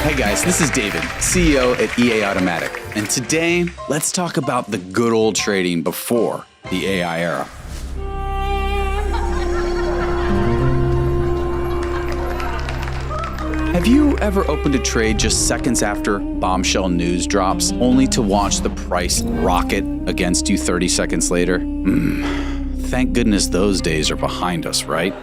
Hey guys, this is David, CEO at EA Automatic, and today let's talk about the good old trading before the AI era. Have you ever opened a trade just seconds after bombshell news drops, only to watch the price rocket against you 30 seconds later? Thank goodness those days are behind us, right?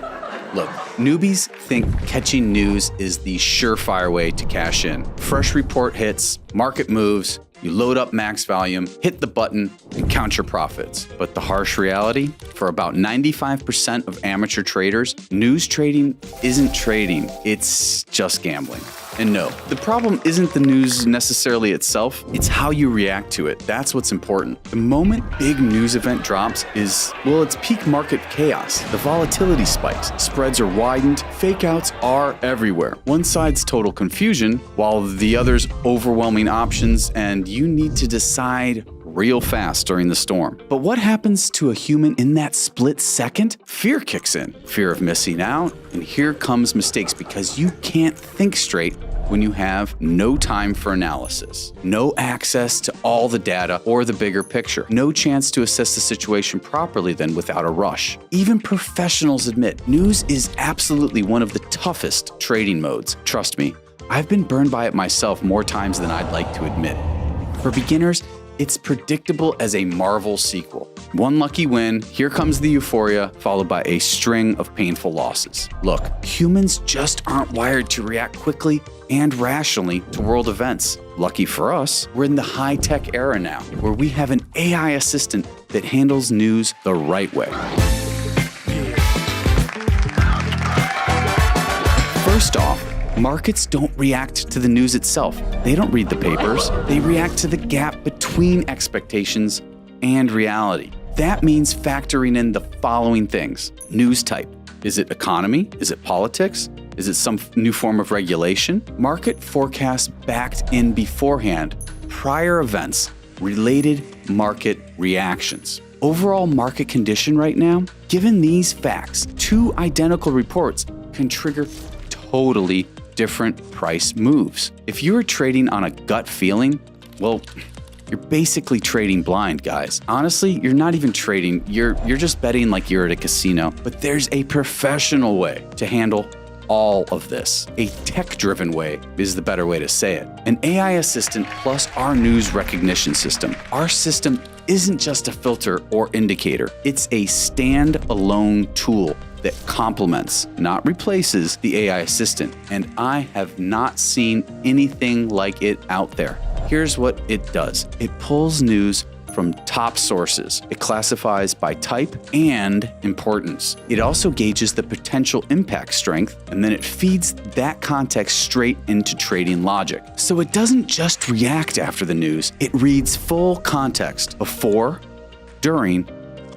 Look, newbies think catching news is the surefire way to cash in. Fresh report hits, market moves, you load up max volume, hit the button, and count your profits. But the harsh reality, for about 95% of amateur traders, news trading isn't trading, it's just gambling. And no, the problem isn't the news necessarily itself, it's how you react to it. That's what's important. The moment big news event drops it's peak market chaos. The volatility spikes, spreads are widened, fakeouts are everywhere. One side's total confusion, while the other's overwhelming options, and you need to decide real fast during the storm. But what happens to a human in that split second? Fear kicks in. Fear of missing out, and here comes mistakes because you can't think straight when you have no time for analysis, no access to all the data or the bigger picture, no chance to assess the situation properly then without a rush. Even professionals admit news is absolutely one of the toughest trading modes. Trust me, I've been burned by it myself more times than I'd like to admit. For beginners, it's predictable as a Marvel sequel. One lucky win, here comes the euphoria, followed by a string of painful losses. Look, humans just aren't wired to react quickly and rationally to world events. Lucky for us, we're in the high-tech era now, where we have an AI assistant that handles news the right way. First off, markets don't react to the news itself. They don't read the papers. They react to the gap between expectations and reality. That means factoring in the following things. News type. Is it economy? Is it politics? Is it some new form of regulation? Market forecasts backed in beforehand. Prior events. Related market reactions. Overall market condition right now? Given these facts, two identical reports can trigger totally different price moves. If you're trading on a gut feeling, well, you're basically trading blind, guys. Honestly, you're not even trading, you're just betting like you're at a casino. But there's a professional way to handle all of this. A tech-driven way is the better way to say it. An AI assistant plus our news recognition system. Our system isn't just a filter or indicator. It's a stand-alone tool that complements, not replaces, the AI assistant. And I have not seen anything like it out there. Here's what it does. It pulls news from top sources. It classifies by type and importance. It also gauges the potential impact strength, and then it feeds that context straight into trading logic. So it doesn't just react after the news, it reads full context before, during,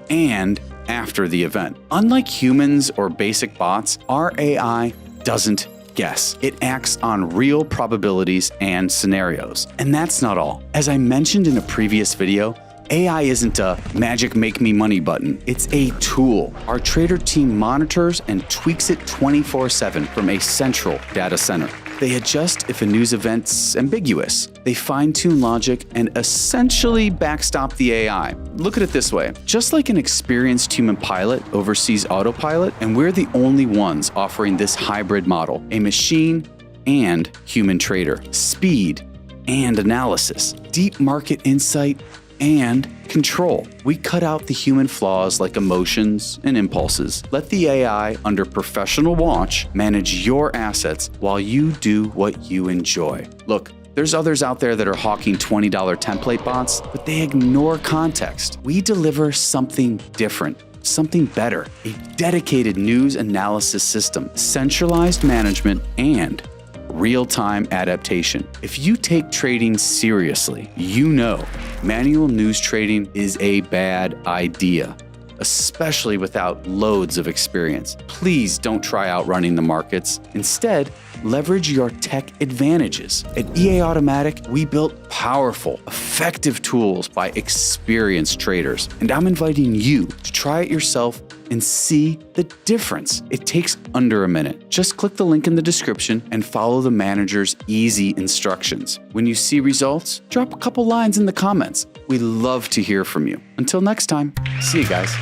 and after the event. Unlike humans or basic bots, our AI doesn't guess. It acts on real probabilities and scenarios. And that's not all. As I mentioned in a previous video, AI isn't a magic make me money button. It's a tool. Our trader team monitors and tweaks it 24/7 from a central data center. They adjust if a news event's ambiguous. They fine-tune logic and essentially backstop the AI. Look at it this way. Just like an experienced human pilot oversees autopilot, and we're the only ones offering this hybrid model, a machine and human trader, speed and analysis, deep market insight and control. We cut out the human flaws like emotions and impulses. Let the AI, under professional watch, manage your assets while you do what you enjoy. Look, there's others out there that are hawking $20 template bots, but they ignore context. We deliver something different. Something better, a dedicated news analysis system, centralized management, and real-time adaptation. If you take trading seriously, you know manual news trading is a bad idea. especially without loads of experience. Please don't try outrunning the markets. Instead, leverage your tech advantages. At EA Automatic, we built powerful, effective tools by experienced traders, and I'm inviting you to try it yourself and see the difference. It takes under a minute. Just click the link in the description and follow the manager's easy instructions. When you see results, drop a couple lines in the comments. We love to hear from you. Until next time, see you guys.